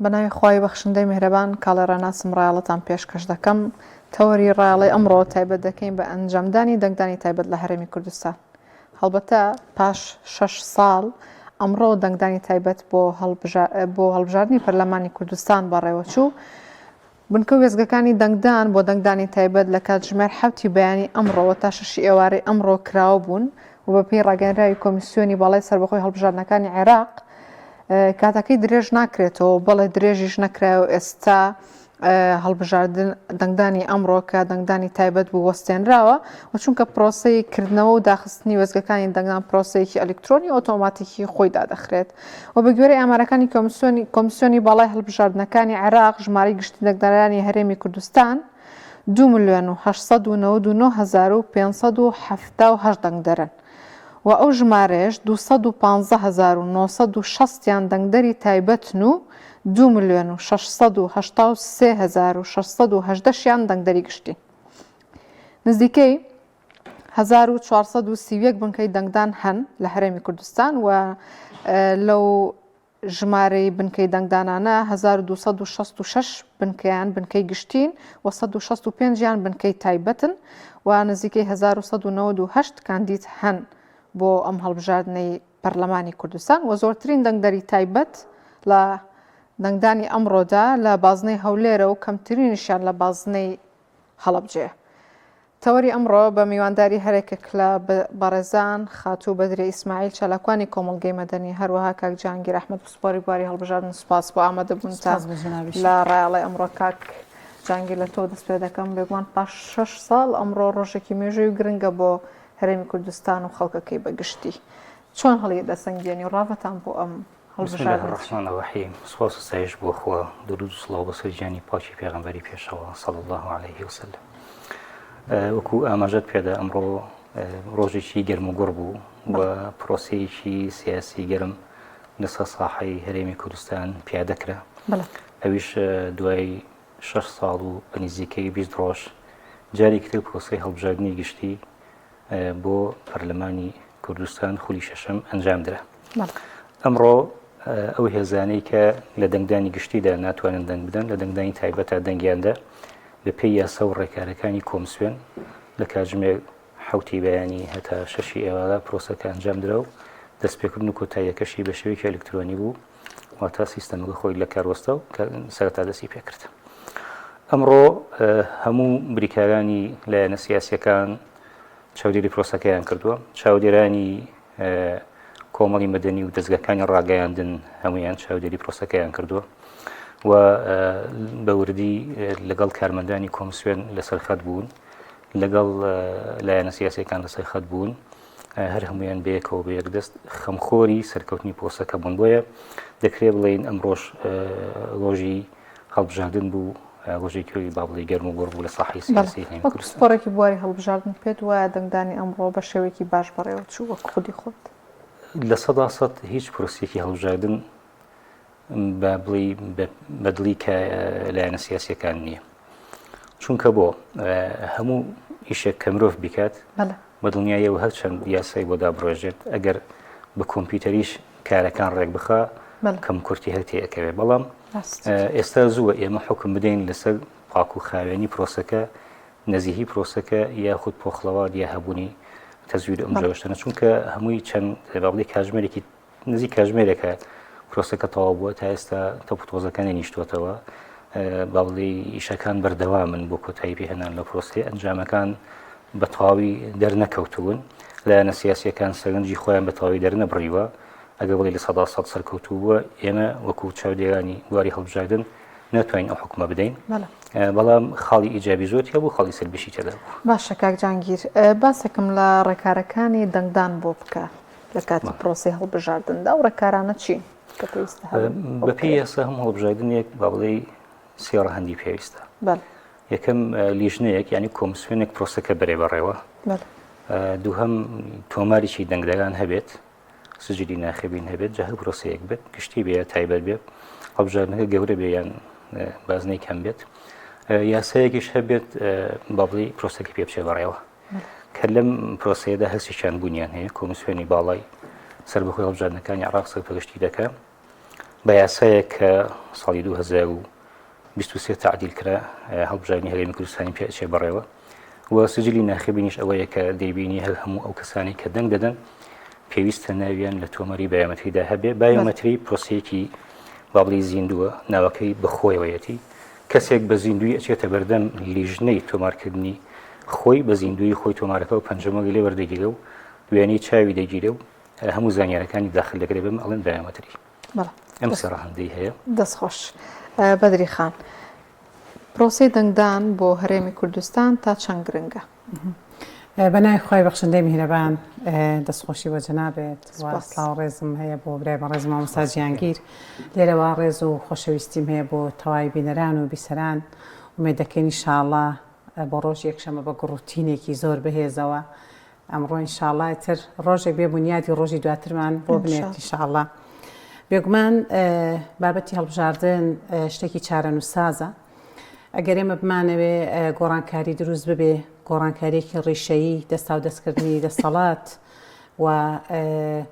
بەناوی خوای بەخشندەی میهرەبان کاڵێڕەناسم ڕایەڵەتان پێشکەش دەکەم تەوەری ڕایەڵی ئەمڕۆ تایبەت دەکەین بە ئەنجامدانی دەنگدانی تایبەت لە هەرێمی کوردستان. هەڵبەتە پاش 6 ساڵ ئەمڕۆ دەنگدانی تایبەت بۆ هەڵبژاردننی پەرلەمانی کوردستان بەڕێوەچوو بنکە وێزگەکانی دەنگدان بۆ دەنگدانی تایبەت لە کاتژمێر 7 بەیانی ئەمڕۆ تا 6 ئێوارەی ئەمڕۆ کراوە بوون و بەپێی ڕاگەیەنراوی کۆمیسیۆنی باڵای سەربەخۆی هەڵبژاردنەکانی عێراق کاتەکەی درێژ ناکرێتەوە بەڵێ درێژیش نەکرایەوە ئێستا هەڵبژاردن دەنگدانی ئەمڕۆ کە دەنگدانی تایبەت بوو وەستێنراوە و چونکە پرۆسەی کردنەوە و داخستنی وێزگەکانی دەنگدان پرۆسەیەکی ئەلکترۆنی ئۆتۆماتیکی خۆی دادەخرێت و بە گوێرەی ئامارەکانی کۆمیسیۆنی باڵای هەڵبژاردنەکانی عێراق ژمارەی گشتی دەنگدانانی هەرێمی کوردستان 2,899,578 دەنگدەرن و ئەو ژمارەش 215,960یان دەنگدەری تایبەتن و 2,683,618یان دەنگدەری گشتی. نزیکەی 1,431 بنکەی دەنگدان هەن لە هەرێمی کوردستان و لەو ژمارەی بنکەی دەنگدانانە 1,266 بنکەیان بنکەی گشتین و 165یان بنکەی تایبەتن و نزیکەی 1,198 کاندید هەن بۆ ئەم هەڵبژاردنەی پەرلەمانی کوردستان و زۆرترین دەنگدەری تایبەت لە دەنگدانی ئەمڕۆدا لە بازنەی هەولێرە و کەمترینیشیان لە بازنەی هەڵەبجێ. تەوەری ئەمڕۆ بە میوانداری هەرێکێک لە بەڕێزان خاتوو بەدرێ ئیسماعیل چالاکوانی کۆمەڵگەی مەدەنی هەروەها کاک جانگیر ئەحمەد سوپۆری بواری هەڵبژاردن سوپاس بۆ ئامادەبوونتان لە ڕایەڵی ئەمڕۆ. کاک جانگیر لە تۆ دەست پێ دەکەم بێگومان پاش 6 ساڵ ئەمڕۆ ڕۆژێکی مێژووی و گرنگە بۆ هەرێمی کوردستان و خەڵکەکەی بەگشتی چۆن هەڵی دەسەنگێنی و ڕاوەتان بۆ ئەم هەڵبژاردن؟ ڕحمان ئەوەحیم سوپاس و ستایش بۆ خوا درود و سڵاو بەسەر گیانی پاکی پێغەمبەری پێشەوە صلی الله عليه وسلم. وەکو ئاماژەت پێدا ئەمڕۆ ڕۆژێکی گەرم و گوڕ بوو و پرۆسەیەکی سیاسی گەرم لەسەر ساحەی هەرێمی کوردستان پیادەکرا. ئەویش دوای 6 ساڵ و بەنزیکەی 20 ڕۆژ جارێکی تر پرۆسەی هەڵبژاردننی گشتی بۆ پەرلەمانی کوردستان خولی شەشەم ئەنجامدرا. ئەمڕۆ ئەو هێزانەی کە لە دەنگدانی گشتیدا ناتوانن دەنگ بدەن لە دەنگدانی تایبەتە دەنگیاندا بە پێی یاسا و ڕێکارەکانی کۆمسیۆن لە کاتژمێر 7 بەیانی هەتا 6 ئێوارە پرۆسەکە ئەنجامدرا و دەستپێکردن و کۆتاییەکەشی بە شێوەیەکی ئەلکترۆنی بوو واتە سیستەمەکە خۆی لە کاروەستە و سەرەتا دەستی پێکرد. ئەمڕۆ هەموو بریکارانی لایەنە سیاسیەکان چاودێری پرۆسەکەیان کردووە، چاودێرانی کۆمەڵی مەدەنی و دەستگاکانی ڕاگەیاندن هەمویان چاودێری پرۆسەکەیان کردووە و بە وردی لەگەڵ کارمەندانی کۆمسیۆن لەسەر خەت بوون، لەگەڵ لایەنە سیاسیەکان لەسەر خەت بوون، هەر هەمویان بەیەکەوە بە یەکدەست خەمخۆری سەرکەوتنی پرۆسەکە بوون. بۆیە دەکرێت بڵێن ئەمڕۆژ ڕۆژی هەڵبژاردن بوو، ڕۆژێکی بابڵی گەرم و گۆڕ بوو لە ساحەی سیاسی هەرێمی کوردستان. سپۆڕێکی بواری هەڵبژاردن پێت وایە دەنگدانی ئەمڕۆ بە شێوەیەکی باش بەڕێوە چوو وەک خودی خۆت؟ لە 100% هیچ پرۆسێکی هەڵبژاردن بە بڵی بەدڵی کە لایەنە سیاسیەکان نییە، چونکە بۆ هەموو ئیشێک کە مرۆڤ بیکات بە دڵنیایەوە هەرچەند یاسای بۆ دابڕێژێت ئەگەر بە کۆمپیوتەریش کارەکان ڕێک بخە کەم کورتی هەر تێەکەوێت. بەڵام ئێستا زووە ئێمە حکم بدەین لەسەر پاک و خاوێنی پرۆسەکە، نەزیهی پرۆسەکە یاخود پۆخڵەوە یا هەبوونی تەزویر ئەم جۆشتنە، چونکە هەمووی چەند بابڵی کاتژمێرێکی نزیک کاتژمێرێکە پرۆسەکە تەواو بووە تا ئێستا تەپوتۆزەکانی نیشتوتەوە باڵی ئیشەکان بەردەوامن بۆ کۆتایی پێهێنان لە پرۆسی ئەنجامەکان بە تەواوی دەرنەکەوتون، لایەنە سیاسیەکان سەرنجی خۆیان بە تەواوی دەرنەبڕیوە. ئەگە بڵی لە 100% سەرکەوتوو بووە ئێمە وەکو چاودێرانی بواری هەڵبژاردن ناتوانین ئەو حکومە بدەین، بەڵام خاڵی ئیجابی زۆرتیا بوو، خاڵی سەربیشی تێدا بوو. باشە کاک جانگیر باسێکم لە ڕێکارەکانی دەنگدان بۆ بکە لە کاتی پرۆسی هەڵبژاردندا و ڕێکارانە چین؟ بەپێی یاسا هەم هەڵبژاردنێک با بڵێ سێ ڕەهەندی پێویستە. یەکەم لیژنەیەک یعنی کۆمسیۆنێک پرۆسەکە بەرێ بەڕێوە، دووهەم تۆماریی دەنگدەران هەبێت، سجلی ناخبین هەبێت، جا هەر پرۆسەیەک بێت گشتی بێ تایبەت بێت، هەڵبژاردنەکە گەورە بێ یان بازنەی کەم بێت، یاسایەکیش هەبێت با بڵێ پرۆسەکە پێ بچێ بەڕێوە کە لەم پرۆسەیەدا هەستیشان بوونیان هەیە. کۆمسیۆنی باڵای سەربەخۆی هەڵبژاردنەکانی عێراق سەرپەرشتی دەکات بە یاسایەک کە ساڵی 2023 تعدیل کرا هەڵبژاردننی هەرێمی کوردستانی پێچێ بەڕێوە و سجلی ناخبینیش ئەوەیە کە دەیبینی هەر هەموو ئەو کەسانی کە دەنگ دەدەن پێویستە ناویان لە تۆمەری بایۆمەتریدا هەبێ. بایۆمەتری پرۆسەیەکی بابڵی زیندووە، ناوەکەی بەخۆیەوەیەتی. کەسێک بە زیندوی ئەچێتە بەردەم لیژنەی تۆمارکردنی خۆی بە زیندوی خۆی تۆمارەکە و پەنجەمەگە لێ وەردەگیرە و دوێنەی چاوی دەگیرە و هەموو زانیارەکانی داخل دەکرێت بم ئەڵێن بایۆمەتری. ئەم سەرڕاهەندەی هەیە. دەستخۆش. بەدری خان، پرۆسەی دەنگدان بۆ هەرێمی کوردستان تا چەند گرنگە؟ بەنای خۆی بەخشندەی میهرەبان، دەستخۆشی بۆ جەنابێت و سڵاو ڕێزم هەیە بۆ برای بە ڕێز مامۆستا گیانگیر. لێرەوە ڕێز و خۆشەویستیم هەیە بۆ تەواوی بینەران و بیسەران. ومێ دەکەین ئینشاءڵڵا بۆ ڕۆژ یەکشەمە بە گڕوتینێکی زۆر بەهێزەوە. ئەمڕۆ ئینشاءڵڵا تر ڕۆژێک بێ بنیادی ڕۆژی دواترمان بۆ بنێت ئینشاءڵڵا. بێگومان بابەتی هەڵبژاردن شتێکی چارەنووسازە. ئەگەر ئێمە بمانەوێ گۆڕانکاری دروست ببێ، گۆڕانکاریەکی ڕیشەیی دەستا و دەستکردنی دەسەڵات و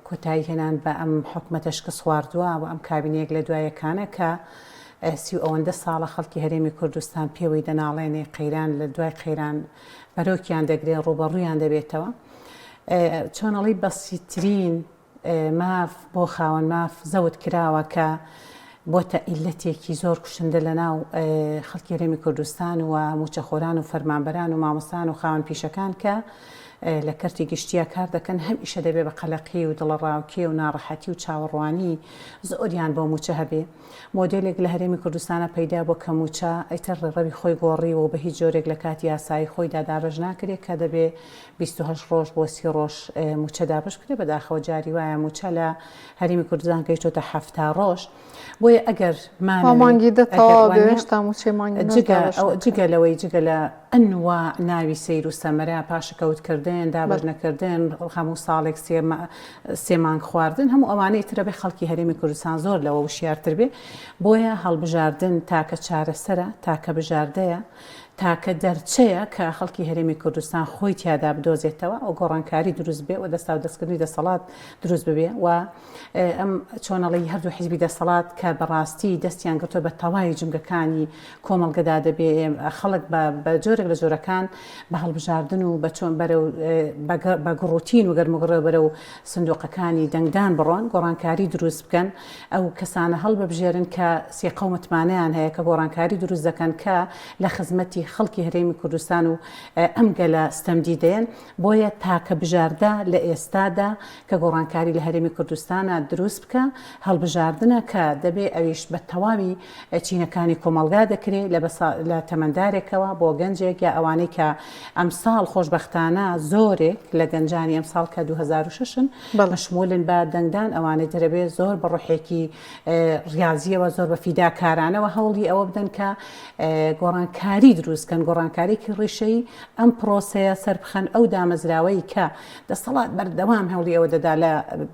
کۆتایی هێنان بە ئەم حکومەتەش کە سواردووە و ئەم کابینەیەک لە دوایەکانە کە سی ئەوەندە ساڵە خەڵکی هەرێمی کوردستان پێوەی دەناڵێنێ قەیران لە دوای قەیران بەرەوکیان دەگرێن، ڕوبەڕوویان دەبێتەوە. چۆنەڵی بەسیترین ماف بۆ خاوەن ماف زەوت کراوە کە بۆتە ئیلەتێکی زۆر کوشندە لە ناو خەڵکی هەرێمی کوردستان و موچەخۆران و فەرمانبەران و مامۆستان و خاوەن پیشەکان کە لە کەرتی گشتیە کار دەکەن، هەم ئیشە دەبێ بە قەلەقی و دڵڕاوکێ و ناڕەحەتی و چاوەڕوانی زۆریان بۆ موچە هەبێ. مۆدێلێک لە هەرێمی کوردستانە پەیدا بۆ کە موچە ئەیتر ڕێڕەوی خۆی گۆڕی و بە هیچ جۆرێک لە کاتی یاسایی خۆیدا دابەش ناکرێت کە دەبێ 28 ڕۆژ بۆ 30 ڕۆژ موچە دابش کرێ. بەداخەوە جاری وایە موچە لە هەرێمی کوردستان گەیشتۆتە 70 ڕۆژ. بۆیە ئەگەر مانگی دەتەوە موچێ مانگی جگە لەوەی جگە لە ئەنوا ناوی سیر و سەمەرە پاشەکەوتکردن، دابەش نەکردن، هەموو ساڵێک سێ مانگ خواردن، هەموو ئەوانەی ترە بێ خەڵکی هەرێمی کوردستان زۆر لەوە وشیارتر بێ. بۆیە هەڵبژاردن تاکە چارەسەرە، تاکە بژاردەیە، تاکە دەرچەیە کە خەڵکی هەرێمی کوردستان خۆی تیادا بدۆزێتەوە ئەو گۆڕانکاری دروست بێ و دەستا و دەستکردنی دەسەڵات دروست ببێ و ئەم چۆنەڵی هەردوو حیزبی دەسەڵات کە بەڕاستی دەستیان گرتووە بە تەواوی جمگەکانی کۆمەڵگەدا دەبێ خەڵک بە جۆرێک لە جۆرەکان بە هەڵبژاردن و بە چۆن بەرە بە گڕوتین و گەرمەگڕێ بەرە و سندوقەکانی دەنگدان بڕۆن، گۆڕانکاری دروست بکەن. ئەو کەسانە هەڵبەبژێرن کە سێ قەومەتمانەیان هەیە کە گۆڕانکاری دروست دەکەن کە لە خزمەتی خەڵکی هەرێمی کوردستان و ئەم گەلە ستەمدیدەیەن. بۆیە تاکە بژاردە لە ئێستادا کە گۆڕانکاری لە هەرێمی کوردستانە دروست بکە، هەڵبژاردنە کە دەبێ ئەویش بە تەواوی چینەکانی کۆمەڵگا دەکرێت لە تەمەندارێکەوە بۆ گەنجێک یا ئەوانەی کە ئەم ساڵ خۆشبەختانە زۆرێک لە گەنجانی ئەم ساڵ کە 2006ن مەشمولن بە دەنگدان، ئەوانەی دەرەبێت زۆر بە ڕوحێکی ریاضیەوە زۆر بە فیداکارانەوە هەوڵی ئەوە بدەن کە گۆڕانکاری دروستکەن، گۆڕانکاریکی ڕیشەی ئەم پرۆسەیە سەربخەن ئەو دامەزراوەی کە دەسەڵات بەردەوام هەوڵی ئەوە دەدا لە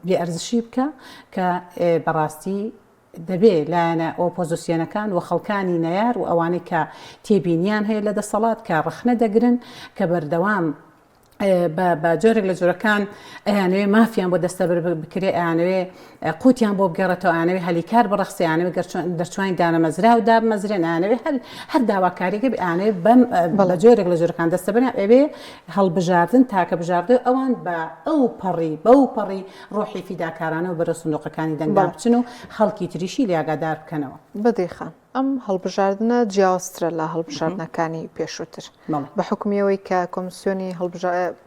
بێئەرزشی بکە کە بەڕاستی دەبێ لایەنە ئۆپۆزیسیۆنەکان و خەڵکانی نەیار و ئەوانەی کە تێبینیان هەیە لە دەسەڵات کە ڕخنە دەگرن کە بەردەوام بە جۆرێک لە جۆرەکان ئەیانوێ مافیان بۆ دەستە بکرێ، ئەیانوێ قوتیان بۆ بگەڕێتەوە، ئەیانوێ هەلیکار بەڕەخسە، ئەیانوێ دەرچوانی دانەمەزرا و دابمەزرێن، ئەیانوێ هەر داواکاریەکە ئەیانوێ بە جۆرێک لە جۆرەکان دەستە بنێ ئەوێ هەڵبژاردن تاکە بژاردن ئەوان بە ئەو پەڕی ڕۆحی فیداکارانە و بەرە سندوقەکانی دەنگدان بچن و خەڵکی تریشی لێگادار بکەنەوە. بەدەیخان ئەم هەڵبژاردنە جیاوازترە لە هەڵبژاردنەکانی پێشووتر بە حکومیەوەی کە کۆمیسیۆنی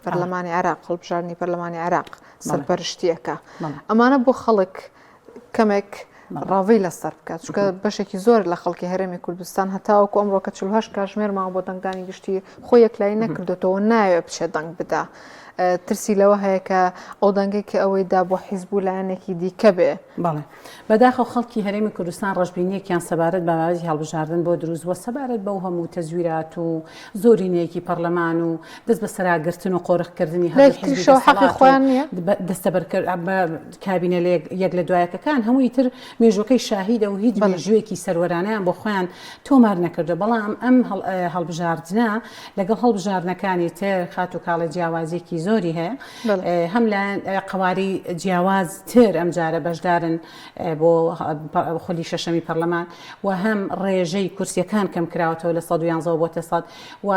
پەرلەمانی عێراق هەڵبژاردننی پەرلەمانی عێراق سەرپەرشتیەکە ئەمانە بۆ خەڵک کەمێک ڕاوی لەسەر بکات، چونکە بەشێکی زۆر لە خەڵکی هەرێمی کوردستان هەتاوەکو ئەمڕۆ کە 48 کاتژمێرمان بۆ دەنگدانی گشتی خۆی یەکلایی نەکردێتەوە، ناوێت بچێت دەنگ بدا. ترسی لەوە هەیە کە ئەو دەنگێکی ئەوەی دا بۆ حیزب و لایەنێکی دیکە بێ. بەڵێ بەداخەو خەڵکی هەرێمی کوردستان ڕەشبینیەکیان سەبارەت بە ماوەی هەڵبژاردن بۆ دروستبووە سەبارەت بەو هەموو تەزویرات و زۆرینەیەکی پەرلەمان و دەست بە سەراگرتن و قۆڕخکردنی هەڵی حەقی خۆیان نییە دەستەبەرکرد بە کابینە یەک لە دوایەکەکان هەمووی تر مێژوەکەی شاهیدە و هیچ مێژوویەکی سەروەرانیان بۆ خۆیان تۆمار نەکردو. بەڵام ئەم هەڵبژاردنە لەگەڵ هەڵبژاردنەکانی تر خات و کاڵە جیاوازێکی زۆری هەیە هەم لە قواری جیاواز تر ئەم جارە بەشدارن بۆ خولی شەشەمی پەرلەمان و هەم ڕێژەی کورسیەکان کەم کراوەتەوە لە 111 بۆ 100 و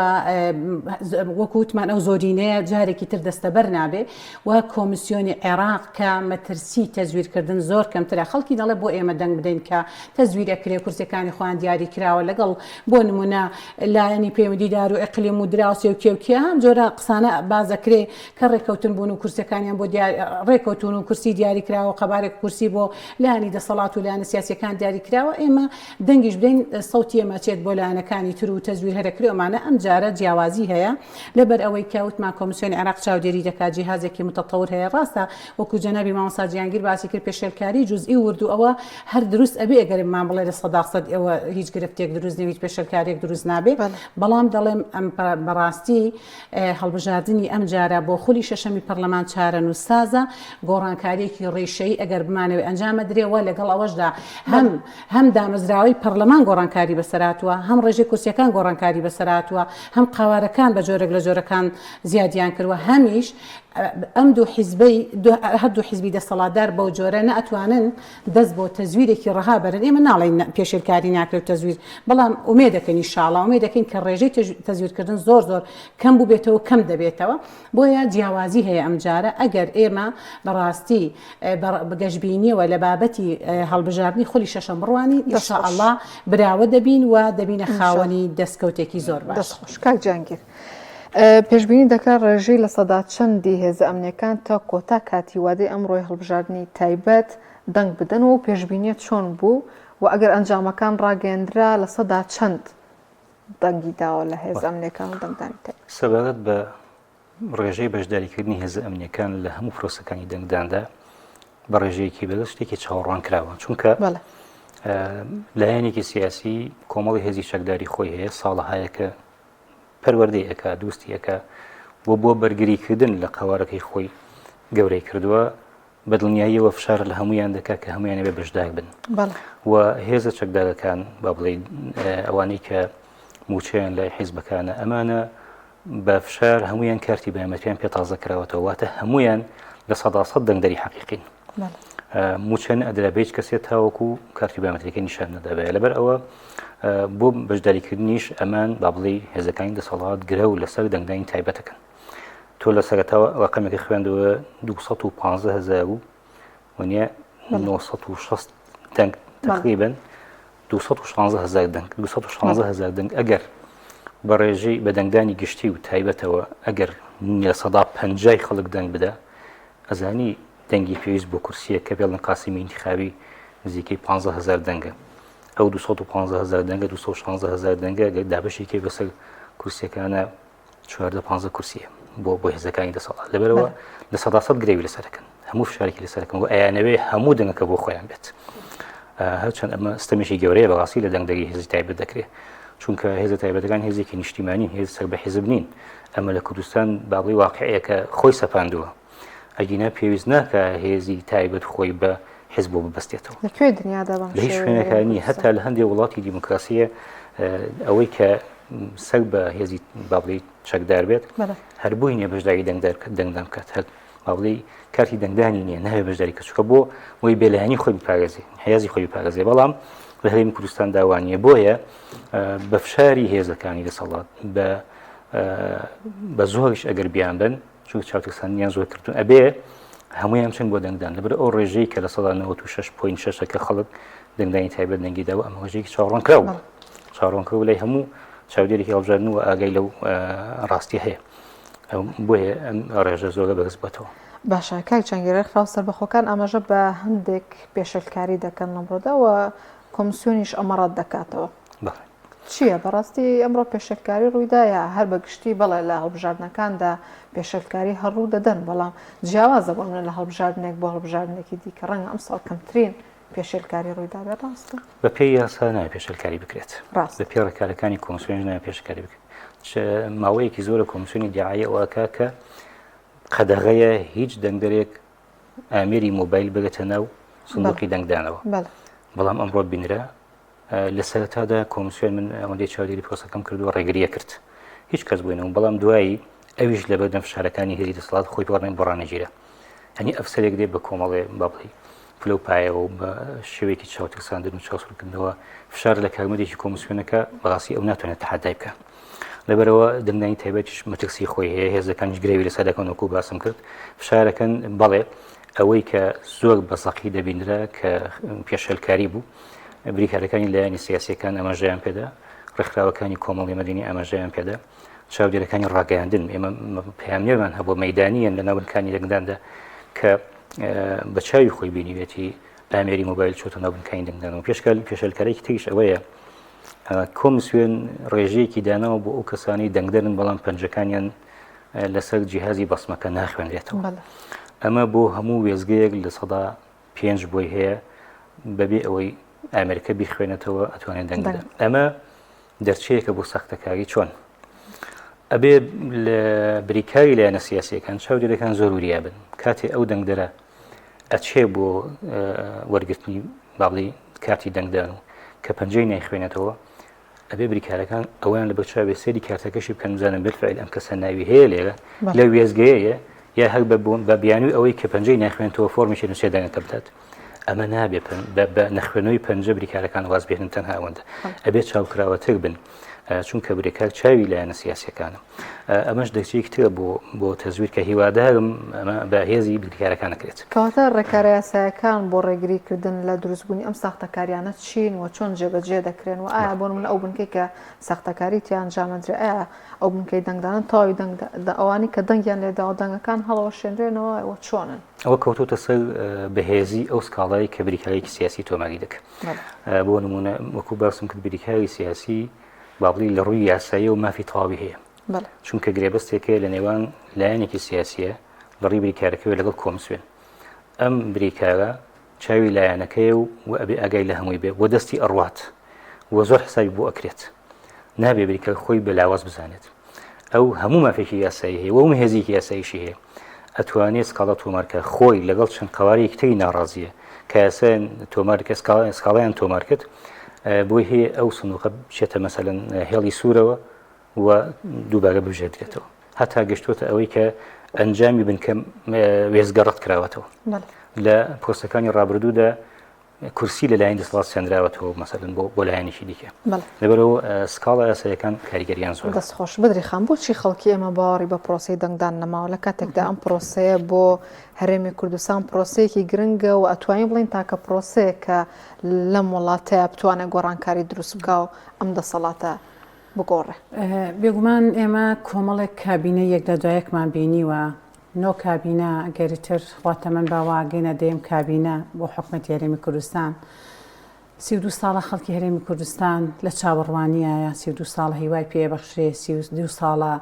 وەکووتمان ئەو زۆرینەیە جارێکی تر دەستەبەر نابێ و کۆمیسیۆنی عێراق کە مەترسی تەزویرکردن زۆر کەمترە خەڵکی دەڵێ بۆ ئێمە دەنگ بدەین کە تەزویرەکرێ کورسەکانی خۆیان دیاری کراوە لەگەڵ بۆ نمونە لایەنی پەیوەندیدار و ئەقلیم و دراوسی و کێوکیە هەم جۆرە قسانە بازەکرێ کە ڕێکەوتن بوون و کورسەکانیان بۆ ڕێکەوتون و کورسی دیاری کراوە قەبارێک کورسی بۆ لایەنی دەسەڵات و لایەنە سیاسیەکان دیاری کراوە ئێمە دەنگیش بدەین سەوتی ئێمە چێت بۆ لایەنەکانی تر و تەزویر هەرەکرێمانە ئەم جارە جیاوازی هەیە لەبەر ئەوەی کەوتمان کۆمیسیۆنی عێراق چاودێری دەکات جیهازێکی متەتەور هەیە ڕاستە وەکو جەنابی مامۆستا جیهانگیر باسی کرد پێشێلکاری جوزئی وردو ئەوە هەر دروست ئەبێ ئەگەرمان بڵێ لە 100% ئەوە هیچ گرفتێک دروست نەویت پێشێلکارێک دروست نابێ بەڵام دەڵێم ئەم بەڕاستی هەڵبژاردننی ئەم جارە بۆ خولی شەشەمی پەرلەمان چارە نووسازە گۆڕانکاریەکی ڕێشەی ئەگەر بمانەوێ ئەنجامە درێەوە لەگەڵ ئەوەشدا هەم دامەزراوی پەرلەمان گۆڕانکاری بەسەراتوە هەم ڕێژەی کورسیەکان گۆڕانکاری بەسەراتوە هەم قاوارەکان بە جۆرێک لە جۆرەکان زیادیان کردووە هەمیش ئەم هەردوو حیزبی دەسەڵاتدار بەو جۆرە نەئەتوانن دەست بۆ تەزویرێکی ڕەها بەرن ئێمە ناڵێن پێشێلکاری ناکرێت تەزویر بەڵام ئومێ دەکەین ئینشاڵڵا ئومێ دەکەین کە ڕێژەی تەزویرکردن زۆر کەم بوو بێتەوە کەم دەبێتەوە بۆیە جیاوازی هەیە ئەم جارە ئەگەر ئێمە بەڕاستی بەگەشتبینیەوە لە بابەتی هەڵبژاردننی خولی شەشەم بڕوانی ئینشاءڵڵا براوە دەبین و دەبینە خاوەنی دەستکەوتێکی زۆر باش. کاک جانگیر پێشبینی دەکات ڕێژەی لە سەدا چەندی هێزە ئەمنیەکان تا کۆتا کاتی وادەی ئەمڕۆی هەڵبژاردننی تایبەت دەنگ بدەنەوە و پێشبینیت چۆن بوو و ئەگەر ئەنجامەکان ڕاگەندرا لە سەدا چەند دەنگی داوە لە هێز ئەمنیەکان و دەنگدانی تایبەت سەبارەت بە ڕێژەی بەشداریکردنی هێزە ئەمنیەکان لە هەموو پرۆسەکانی دەنگداندا بە ڕێژەیەکی بەدەست شتێکی چاوەڕوان کراوە چونکە لایەنێکی سیاسی کۆمەڵی هێزی شەکداری خۆی هەیە ساڵەهایەکە پەروەردەیەکە دووستیەکە بۆ بەرگریکردن لە قوارەکەی خۆی گەورەی کردووە بەدڵنیاییەوە فشار لە هەمویان دەکات کە هەمویان بێ بەشدار بن و هێزە چەکدارەکان با بڵێ ئەوانەی کە موچیان لای حیزبەکانە ئەمانە بە فشار هەمویان کارتی بەیەمەتیان پێ تازە کراوەتەوە واتە هەمویان لە 100% دەنگدەری حەقیقین موچەن ئەدرا بێت کەسێت تاوەکو کارتی بەیەمەتیەکەی نیشان نەدابێت لەبەر ئەوە بۆ بەشداریکردنیش ئەمان با بڵێ هێزەکانی دەسەڵات گرە و لەسەر دەنگدانی تایبەتەکەن تۆ لە سەرەتاوە ڕقەمێکی خوێندەوە 215,000 و وانە 960 دەنگ تقریبا 216,000 دەنگ 216,000 دەنگ ئەگەر بە ڕێژەی بە دەنگدانی گشتی و تایبەتەوە ئەگەر لە 150 خەڵک دەنگ بدە ئەزانی دەنگی پێویست بۆ کورسیە کە بێڵن قاسمی انتخابی نزیکەی 15,000 دەنگە ئەو 215,000 دەنگە 216,000 دەنگە دابشێکی بەسەر کورسیەکانە 14-15 کورسیە بۆ هێزەکانی دەسەڵات لەبەرەوە لە 100% گرێوی لەسەرەکەن هەموو فشارێکی لەسەرەکەن و ئەیانەوێ هەموو دەنگەکە بۆ خۆیان بێت هەرچەند ئەمە ستەمێکی گەورەیە بەڕاستی لە دەنگدەری هێزی تایبەت دەکرێت چونکە هێزە تایبەتەکان هێزێکی نیشتیمانی هێز سەر بە حیزب نین ئەمە لە کوردستان باڵی واقعەیەکە خۆی سەپاندووە ئەگینە پێویست ناکە هێزی تایبەت خۆی بە حیزب بۆ ببەستێتەوە لەکوێ دنیادا لە هیچ شوێنەکانی هەتا لە هەندێک وڵاتی دیموکراسیە ئەوەی کە سەر بە هێزی باڵی چەکدار بێت هەر بۆی نییە بەشداری دەنگدان بکات هەر باڵی کارتی دەنگدانی نییە نەوێ بەشداری کەچکە بۆ وی بێلایانی خۆی بپارێزێ حیازی خۆی بپارێزێ بەڵام لە هەرێمی کوردستان داوانیە بۆیە بە فشاری هێزەکانی دەسەڵات بە زۆریش ئەگەر بیان بن چونکە چاوتەکسانیان زۆر کردون ئەبێ هەمویان چەند بۆ دەنگدان لەبەر ئەو ڕێژەی کە لە 96.6 خەڵک دەنگدانی تایبەت دەنگیداوە ئەمە ڕێژەیەکی چاوەڕوانکراوە لای هەموو چاودێرێکی هەڵبژاردن و ئاگای لەو ڕاستی هەیە بۆیە ئەم ڕێژە زۆرە بەرز بێتەوە باشە کاک چەنگێرە خراو سەربەخۆکان ئاماژە بە هەندێک پێشەلکاری دەکەن لەمڕۆدا و کۆمیسیۆنیش ئەمەڕات دەکاتەوە چییە بەڕاستی ئەمڕۆ پێشەلکاری ڕوویدایە هەر بەگشتی بەڵێ لە هەڵبژاردنەکاندا پێشەلکاری هەڕوو دەدەن بەڵام جیاوازە بۆ منە لە هەڵبژاردنێک بۆ هەڵبژاردنێکی دیکە ڕەنگە ئەم ساڵ کەمترین پێشەلکاری ڕوویدا بێت ڕاستە بە پێی یاسا نایە پێشەلکاری بکرێت بە پێی ڕێکارەکانی کۆمیسیۆنیش نایە پێشەلکاری بکرێت ماوەیەکی زۆرە کۆمیسیۆنی دیعایە ئەوەکە کە قەدەغەیە هیچ دەنگدەرێک ئامێری مۆبایل بگەتە ناو سندوقی دەنگدانەوە بەڵام ئەمڕۆ بینرە لە سەرەتادا کۆمیسیۆن من ئەوەندەی چاودێری پرۆسەکەم کردووە ڕێگریە کرد هیچ کەس بووینەوە بەڵام دوایی ئەویش لە بەردەم فشارەکانی هێزی دەسەڵات خۆی بڕانەگیرە هەنی ئەفسەرێک دێ بە کۆمەڵێ بابڵی پلە پایەوە و بە شێوەیەکی چاوتەکساندن و چاوسڕکردنەوە فشار لە کارمەدێکی کۆمسیۆنەکە بەڕاستی ئەو ناتوانێت تحادای بکە لەبەرەوە دڵنیایی تایبەتیش مەترسی خۆی هەیە هێزەکانیش گرێوی لە سەدەکەن وەکو باسم کرد فشارەکەن بەڵێ ئەوەی کە زۆر بەسەقی دەبینرا کە پێشەلکاری بوو بریکارەکانی لایەنی سیاسیەکان ئەماژەیان پێدا ڕێکخراوەکانی کۆمەڵی مەدەنی ئاماژەیان پێدا چاودێرەکانی ڕاگەیاندن ئێمە پەیامنێرمان هەبوو مەیدانیان لە ناوبنکانی دەنگداندا کە بە چاوی خۆی بینیوێتی ئامێری مۆبایل چۆتە ناوبنکانی دەنگدانەوە پێشەلکارێکی تریش ئەوەیە کۆمسیۆن ڕێژەیەکی داناوە بۆ ئەو کەسانی دەنگدەرن بەڵام پەنجەکانیان لەسەر جیهازی بەسمەکە ناخوێنرێتەوە ئەمە بۆ هەموو وێزگەیەک لە سەدا 5 بۆی هەیە بەبێ ئەوەی ئامریکا بیخوێنێتەوە ئەتوانێت دەنگدە ئەمە دەرچەیەکە بۆ سەختەکاری چۆن ئەبێ لە بریکاری لایەنە سیاسیەکان چاودێرەکان زۆر وریابن کاتێ ئەو دەنگدەرە ئەچێ بۆ وەرگرتنی باڵی کارتی دەنگدان و کە پەنجەی نایخوێنێتەوە ئەبێ بریکارەکان ئەویان لە بەچاوێ سێری کارتەکەشی بکەن بزانن بالفعل ئەم کەسە ناوی هەیە لێرە لە وێزگەیە یا هەر بە بیانووی ئەوەی کە پەنجەی ناخوێنێتەوە فۆرمیشی نووسێدانێتە بدات ئەمە نابێ بە نەخوێنەوەی پەنجە بریکارەکان واز بێنن تەنها ئەوەندە ئەبێت چاوکراوەتر بن چونکە بریکار چاوی لایەنە سیاسیەکانم ئەمەش دەچێکی ترە بۆ تەزویر کە هیوادارم ئەمە بە هێزی بریکارەکان نەکرێت کەواتە ڕێکارە یاسایەکان بۆ ڕێگریکردن لە دروستبوونی ئەم ساختەکاریانە چین و چۆن جێبەجێ دەکرێن و ئایا بۆ من ئەو بنکەی کە ساختەکاریتیان جامەدرێ ئایا ئەو بنکەی دەنگدانن تاوی ئەوانی کە دەنگیان لێداوە دەنگەکان هەڵەوە شێنرێنەوە ئەوە چۆنن ئەوە کەوتۆتە سەر بەهێزی ئەو سکاڵایی کە بریکارێکی سیاسی تۆماری دەکە بۆ نمونە وەکو باسم کرد بریکاری سیاسی بابڵی لە ڕووی یاسایی و مافی تەواوی هەیە چونکە گرێبەستێکەیە لە نێوان لایەنێکی سیاسیە لەڕووی بریکارەکەوێت لەگەڵ کۆمسیۆن ئەم بریکارە چاوی لایەنەکەی و ئەبێ ئاگای لە هەمووی بێ بۆ دەستی ئەڕوات وە زۆر حسابی بۆ ئەکرێت نابێ بریکار خۆی بە لاواز بزانێت ئەو هەموو مافێکی یاسایی هەیە وەم هێزیکی یاساییشی هەیە ئەتوانێت سکاڵە تۆمارکە خۆی لەگەڵ چەند قەوارەیەکی تری ناڕازیە کە یاسایان تۆمارکە سکاڵیان تۆمار کرد بۆی هەیە ئەو سندوقە بچێتە مەسەلەن هێڵی سوورەوە و دووبارە بژێدرێتەوە هەتا گەشتوتە ئەوەی کە ئەنجامی بنکە وێزگە ڕەت کراوەتەوە لە پۆستەکانی ڕابردوودا کورسی لەلایەن دەسەڵات سێنراوەتەوە مەسەلەن بۆ لایەنێکی دیکە لەبەرەوە سکاڵە یاساییەکان کاریگەریان زۆر دەستخۆش بدری خان بۆچی خەڵکی ئێمە باوەڕی بە پرۆسەی دەنگدان نەماوە لە کاتێکدا ئەم پرۆسەیە بۆ هەرێمی کوردستان پرۆسەیەکی گرنگە و ئەتوانین بڵین تاکە پرۆسەیە کە لەم وڵاتەیە بتوانێت گۆڕانکاری دروست بکە و ئەم دەسەڵاتە بگۆڕێ بێگومان ئێمە کۆمەڵێک کابینە یەک لە دوایەکمان بینیوە نۆ کابینە گەریتر خواتە من باواگەینە دەیەم کابینە بۆ حکومەتی هەرێمی کوردستان 32 ساڵە خەڵکی هەرێمی کوردستان لە چاوەڕوانیایە 32 ساڵ هیوای پێبەخشرێ 32 ساڵە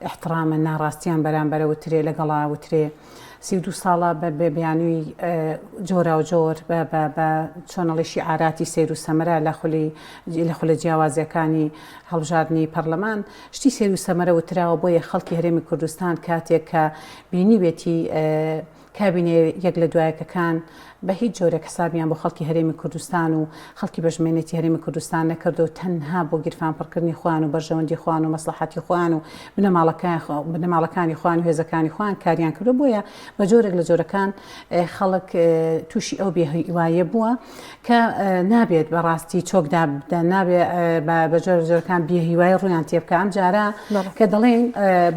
احترامە ناڕاستیان بەرامبەرە وترێ لەگەڵا وترێ 32 ساڵە بە بیانووی جۆرا و جۆر بە چۆنەڵیشی ئاراتی سیر و سەمەرە لە خولە جیاوازیەکانی هەڵبژاردننی پەرلەمان شتی سیر و سەمەرە وتراوە بۆیە خەڵکی هەرێمی کوردستان کاتێک کە بینیوێتی کابینێ یەک لە دوایەکەکان بە هیچ جۆرە حسابیان بۆ خەڵکی هەرێمی کوردستان و خەڵکی بەژمێنێتی هەرێمی کوردستان نەکرد و تەنها بۆ گیرفانپڕکردنی خوان و بەرژەوەندی خوان و مەسلحەتی خوان و بنەماڵەکانی خوان و هێزەکانی خوان کاریان کردو بۆیە بە جۆرێک لە جۆرەکان خەڵک تووشی ئەو بێهیوایە بووە کە نابێت بەڕاستی چۆکدا بدەن نابێت بە جۆرەکان بێهیوای ڕویان تێبکە ئەم جارە کە دەڵێن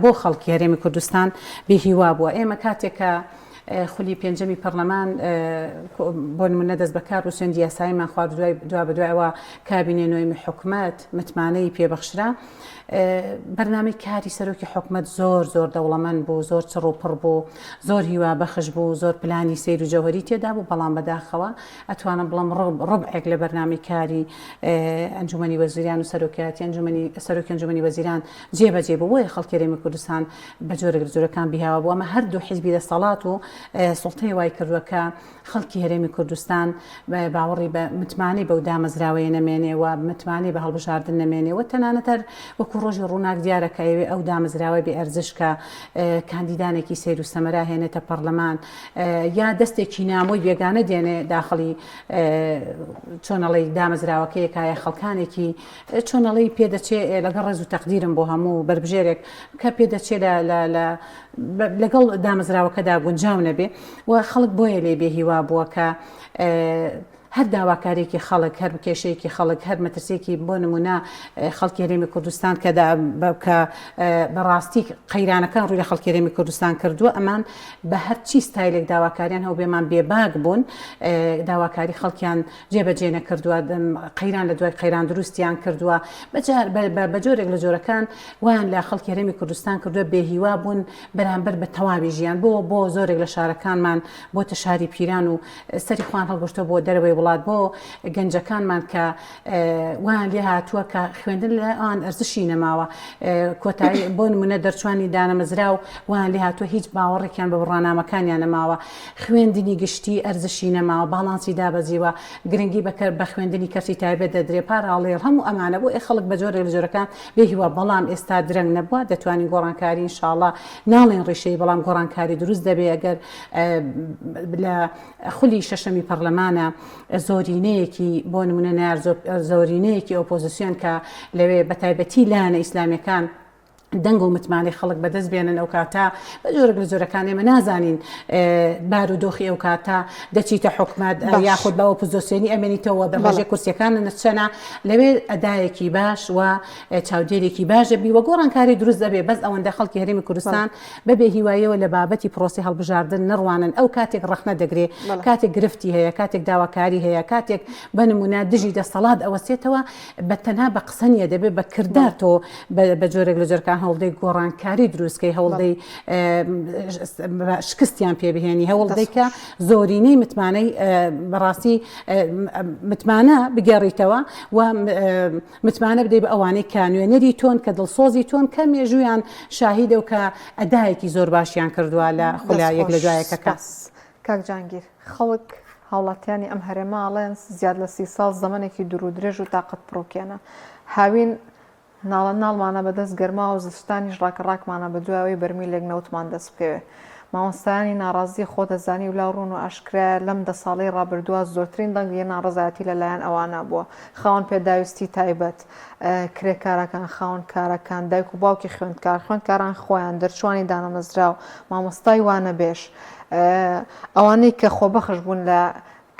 بۆ خەڵکی هەرێمی کوردستان بێهیوا بووە ئێمە کاتێکە خولی پێنجەمی پەرلەمان بۆ نمونە دەست بەکار و سوێندی یاساییمان خوارد دوا بە دوایەوە کابینێ نوێی حکوومەت متمانەی پێبەخشرا بەرنامەی کاری سەرۆکی حکوومەت زۆر دەوڵەمەند بوو زۆر چڕ و پڕ بوو زۆر هیوا بەخش بوو زۆر پلانی سیر و جەوهری تێدا بوو بەڵام بەداخەوە ئەتوانم بڵم ڕبعێک لە بەرنامەی کاری ئەنجومەنی وەزیران و سەرۆکیاتی سەرۆکی ئەنجومەنی وەزیران جێبەجێ بوو بۆیە خەڵکی هەرێمی کوردستان بە جۆرەکان بیهاوە بوو ئەمە هەردوو حیزبی دەسەڵات و سڵتەی وای کردووە کە خەڵکی هەرێمی کوردستان باوەڕی بە متمانی بەو دامەزراوەیە نەمێنێەوە متمانی بە هەڵبژاردن نەمێنێەوە تەنانەتەر وەکو ڕۆژی ڕووناک دیارەکە ئەوێ ئەو دامەزراوە بێ ئەرزشکە کاندیدانێکی سیر و سەمەرا هێنێتە پەرلەمان یا دەستێکی نامۆی بێگانە دێنێ داخڵی چۆنەڵی دامەزراوەکەیەکایە خەڵکانێکی چۆنەڵی پێدەچێ لەگەڵ ڕێز و تەقدیرم بۆ هەموو بربژێرێک کە پێدەچێ لەگەڵ دامەزراوەکەدا گونجاو نەبێ و خەڵک بۆیە لێ بێ هیوا بووە کە هەر داواکارێکی خەڵک هەر کێشەیەکی خەڵک هەر مەترسێکی بۆ نمونە خەڵکی هەرێمی کوردستان کە بەڕاستی قەیرانەکان ڕووی لە خەڵکی هەرێمی کوردستان کردووە ئەمان بە هەرچی ستایلێک داواکاریان هەو بێمان بێباک بوون داواکاری خەڵکیان جێبەجێ نەکردووە قەیران لە دوای قەیران دروستیان کردووە بە جۆرێک لە جۆرەکان ویان لە خەڵکی هەرێمی کوردستان کردووە بێهیوا بوون بەرامبەر بە تەواوی ژیان بۆ زۆرێک لە شارەکانمان بۆتە شاری پیران و سەری خوان هەڵگەشتۆ بۆ دەرەوەی وڵات بۆ گەنجەکانمان کە وان لێ هاتووە کە خوێندن لە ئەوان ئەرزشی نەماوە کۆتایی بۆ نمونە دەرچوانی دانەمەزرا و وان لێ هاتووە هیچ باوەڕێکیان بە ڕۆژنامەکانیان نەماوە خوێندنی گشتی ئەرزشی نەماوە باڵانسی دابەزیوە گرنگی بە خوێندنی کەسی تایبەت دەدرێ پاراڵێر هەموو ئەمانە بۆ خەڵک بە جۆرێک لە جۆرەکان بێهیوە بەڵام ئێستا درەنگ نەبووە دەتوانین گۆڕانکاری ئینشاءڵڵا ناڵێن ڕێشەی بەڵام گۆڕانکاری دروست دەبێ ئەگەر لە خولی شەشەمی پەرلەمانە زۆرینەیەکی بۆ نمونە نار زۆرینەیەکی ئۆپۆزیسیۆن کە لەوێ بەتایبەتی لایەنە ئیسلامیەکان دەنگ و متمانی خەڵک بەدەست بێنن ئەو کاتە بە جۆرێک لە جۆرەکان ئێمە نازانین بار و دۆخی ئەو کاتە دەچیتە حکومەت یاخود بە ئۆپۆزیسیۆنی ئەمێنیتەوە بە ڕێژەی کورسیەکان نەچەنە لەوێ ئەدایەکی باش و چاودێرێکی باش دەبی وە گۆڕانکاری دروست دەبێ بەس ئەوەندە خەڵکی هەرێمی کوردستان بەبێ هیواییەوە لە بابەتی پرۆسی هەڵبژاردن نڕوانن ئەو کاتێک ڕەخنە دەگرێ کاتێک گرفتی هەیە کاتێک داواکاری هەیە کاتێک بە نمونە دژی دەسەڵات ئەوەسێتەوە بە تەنها بە قسەنیە دەبێت بە کردار تۆ بە جۆرێک لە جۆرەکان هەوڵدەی گۆڕانکاری دروستکەی هەوڵدەی شکستیان پێبهێنی هەوڵدەی کە زۆرینەی متمانەی بەڕاستی متمانە بگەڕیتەوە و متمانە بدەی بە ئەوانەی کە نوێنەری تۆن کە دڵسۆزی تۆن کە مێژویان شاهیدە و کە ئەدایەکی زۆر باشیان کردووە لە خولایەک لە دوایەکە کەس کاک جانگیر خەڵک هاوڵاتیانی ئەم هەرێماڵێن زیاد لە 30 ساڵ زەمانێکی دوور و درێژ و تااقەت پرۆکێنە هاوین ناڵە ناڵمانە بەدەست گەرما و زستانیش ڕاکەڕاکمانە بە دوایەوەی بەرمیلێک نەوتمان دەست بکەوێ مامۆستایانی ناڕازی خۆ دەزانی و لاڕوون و ئاشکرا لەم 10 ساڵەی ڕابردووە زۆرترین دەنگی ناڕزایەتی لەلایەن ئەوانە بووە خاوەن پێداویستی تایبەت کرێکارەکان خاوەن کارەکان دایک و باوکی خوێندکاران خۆیان دەرچوانی دانەمەزراو مامۆستای وانە بێش ئەوانەی کە خۆبەخش بوون لە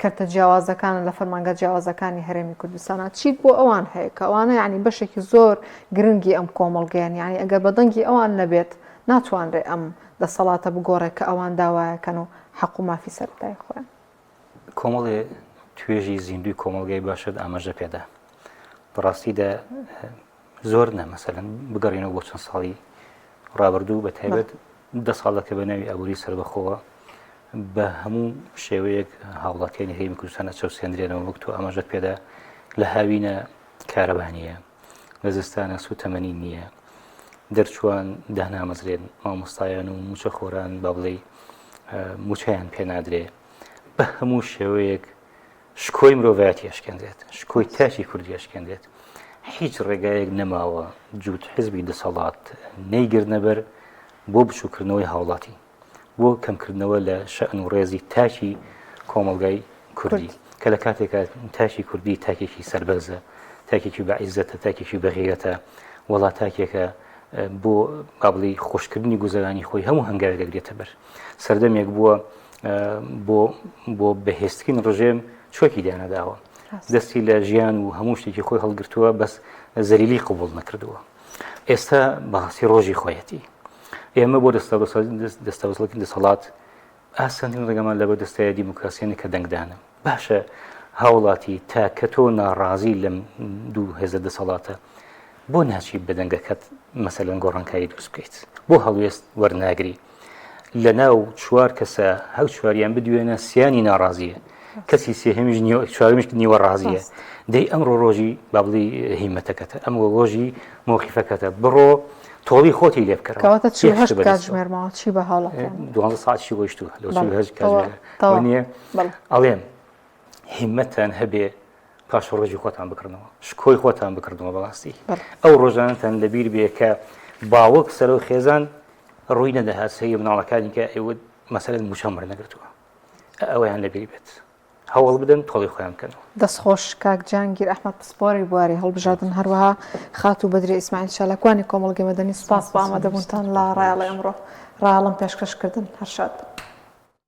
کەرتە جیاوازەکان لە فەرمانگە جیاوازەکانی هەرێمی کوردستانە چیت بۆ ئەوان هەیە کە ئەوانە یعنی بەشێکی زۆر گرنگی ئەم کۆمەڵگەیان یعنی ئەگەر بە دەنگی ئەوان نەبێت ناتوانرێ ئەم دەسەڵاتە بگۆڕێت کە ئەوان داوایەکەن و حەق و مافی سەرەتای خۆیان کۆمەڵێ توێژی زیندوی کۆمەڵگەی باشت ئاماژە پێدا بەڕاستیدا زۆر نە مەسەلەن بگەڕێنەوە بۆ چەند ساڵی ڕابردوو بە تایبەت 10 ساڵەکە بە ناوی ئەوری سەربەخۆوە بە هەموو شێوەیەک هاوڵاتیانی هەرێمی کوردستانە چەوسێنرێنەوە وەک تۆ ئاماژەت پێدا لە هاوینە کارەبانیە لە زستانە سوتەمەنی نییە دەرچوان دانامەزرێن مامۆستایان و موچە خۆران با بڵێ موچەیان پێ نادرێ بە هەموو شێوەیەک شکۆی مرۆڤایەتی ئەشکێندرێت شکۆی تاچی کوردی ئەشکێندرێت هیچ ڕێگایەک نەماوە جووت حزبی دەسەڵات نەیگرنەبەر بۆ بچووکردنەوەی هاوڵاتی بۆ کەمکردنەوە لە شەئن و ڕێزی تاکی کۆمەڵگای کوردی کە لە کاتێکە تاکی کوردی تاکێکی سەربەرزە تاکێکی بەعیزەتە تاکێکی بەغیرەتە وڵات تاکێکە بۆ قابلی خۆشکردنی گوزەرانی خۆی هەموو هەنگاوێک دەگرێتە بەر سەردەمێک بووە بۆ بەهێستکردن ڕژێم چۆکی دانەداوە دەستی لە ژیان و هەموو شتێکی خۆی هەڵگرتووە بەس زەلیلی قبول نەکردووە ئێستا بەهاسی ڕۆژی خۆیەتی ئێمە بۆ دەستەوەزڵکی دەسەڵات ئاسانترین ڕێگەمان لەبەر دەستای دیموکراسیانە کە دەنگدانە باشە هاوڵاتی تا کە تۆ ناڕازی لەم دوو هێزە دەسەڵاتە بۆ ناچی بەدەنگەکەت مەسەلەن گۆڕانکاری دروست بکەیت بۆ هەڵوێست وەرناگری لە ناو 4 کەسە هەو چواریان بدوێنە سیانی ناڕازیە کەسی سێهەمیش چوارمیش نیوە ڕازیە دەی ئەمڕۆ ڕۆژی با بڵێ هیمەتەکەتە ئەمڕۆ ڕۆژی مۆقیفەکەتە بڕۆ تۆڵی خۆتی لێ بکەرەوە کەواتە 48 کاتژمێرمەوە چی بە هەڵەکەن 12 ساعتی گۆشتووە لە 48 تەواو. کاتژمێر نییە بەڵێ. ئەڵێم هیممەتان هەبێ پاش ڕۆژی خۆتان بکردنەوە شکۆی خۆتان بکردنەوە بەڕاستی بەڵێ. ئەو ڕۆژانتان لەبیر بێ کە باوەک سەر و خێزان ڕووی نەدەهات سەی مناڵەکانی کە ئێوە مەسەلەن موچەمەر نەگرتووە ئەوەیان لەبیر بێت هەوڵ بدەن تۆڵی خۆیان بکەنەوە دەستخۆش کاک جانگیر ئەحمەد پسپۆری بواری هەڵبژاردن هەروەها خات و بەدری ئیسماعیل شالاکوانی کۆمەڵگەی مەدەنی سپاس بە ئامادەبوونتان لە ڕایەڵی ئەمڕۆ ڕایەڵم پێشکەشکردن هەر شاد